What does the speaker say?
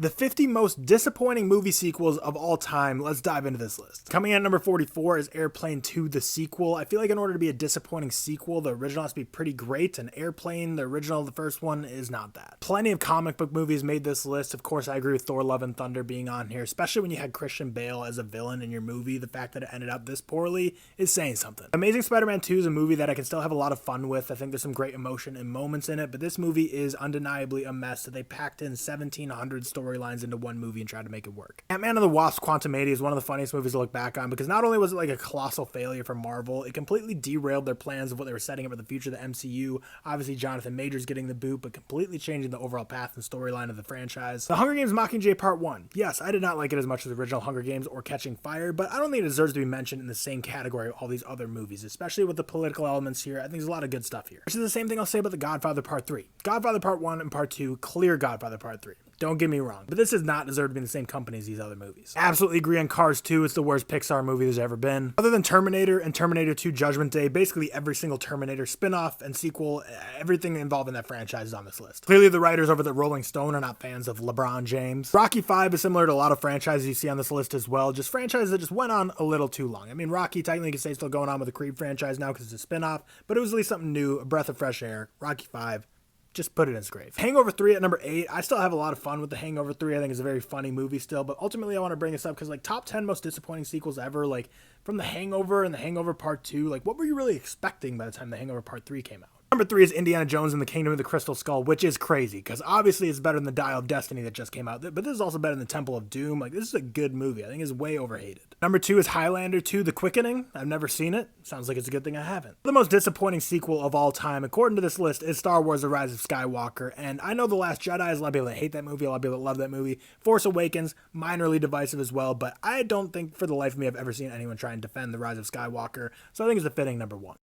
The 50 most disappointing movie sequels of all time. Let's dive into this list. Coming in at number 44 is Airplane 2, the sequel. I feel like in order to be a disappointing sequel, the original has to be pretty great, and Airplane, the original, the first one, is not that. Plenty of comic book movies made this list. Of course, I agree with Thor Love and Thunder being on here, especially when you had Christian Bale as a villain in your movie. The fact that it ended up this poorly is saying something. Amazing Spider-Man 2 is a movie that I can still have a lot of fun with. I think there's some great emotion and moments in it, but this movie is undeniably a mess that they packed in 1,700 storylines into one movie and tried to make it work. Ant-Man and the Wasp: Quantumania is one of the funniest movies to look back on because not only was it like a colossal failure for Marvel, it completely derailed their plans of what they were setting up for the future of the MCU. Obviously, Jonathan Majors getting the boot, but completely changing the overall path and storyline of the franchise. The Hunger Games: Mockingjay Part 1. Yes, I did not like it as much as the original Hunger Games or Catching Fire, but I don't think it deserves to be mentioned in the same category of all these other movies, especially with the political elements here. I think there's a lot of good stuff here. Which is the same thing I'll say about The Godfather Part 3. Godfather Part 1 and Part 2, clear Godfather Part 3. Don't get me wrong, but this does not deserve to be in the same company as these other movies. Absolutely agree on Cars 2. It's the worst Pixar movie there's ever been. Other than Terminator and Terminator 2 Judgment Day, basically every single Terminator spin-off and sequel, everything involved in that franchise is on this list. Clearly the writers over at Rolling Stone are not fans of LeBron James. Rocky 5 is similar to a lot of franchises you see on this list as well, just franchises that just went on a little too long. I mean, Rocky technically you could say still going on with the Creed franchise now because it's a spin-off, but it was at least something new, a breath of fresh air. Rocky 5. Just put it in its grave. Hangover 3 at number 8. I still have a lot of fun with The Hangover 3. I think it's a very funny movie still, but ultimately I want to bring this up because like top 10 most disappointing sequels ever, like from The Hangover and The Hangover Part 2, like what were you really expecting by the time The Hangover Part 3 came out? Number 3 is Indiana Jones and the Kingdom of the Crystal Skull, which is crazy because obviously it's better than the Dial of Destiny that just came out, but this is also better than the Temple of Doom. Like this is a good movie. I think it's way overhated. Number 2 is Highlander 2, The Quickening. I've never seen it. Sounds like it's a good thing I haven't. The most disappointing sequel of all time, according to this list, is Star Wars: The Rise of Skywalker, and I know The Last Jedi is a lot of people that hate that movie, a lot of people that love that movie. Force Awakens, minorly divisive as well, but I don't think for the life of me I've ever seen anyone try and defend The Rise of Skywalker, so I think it's a fitting number 1.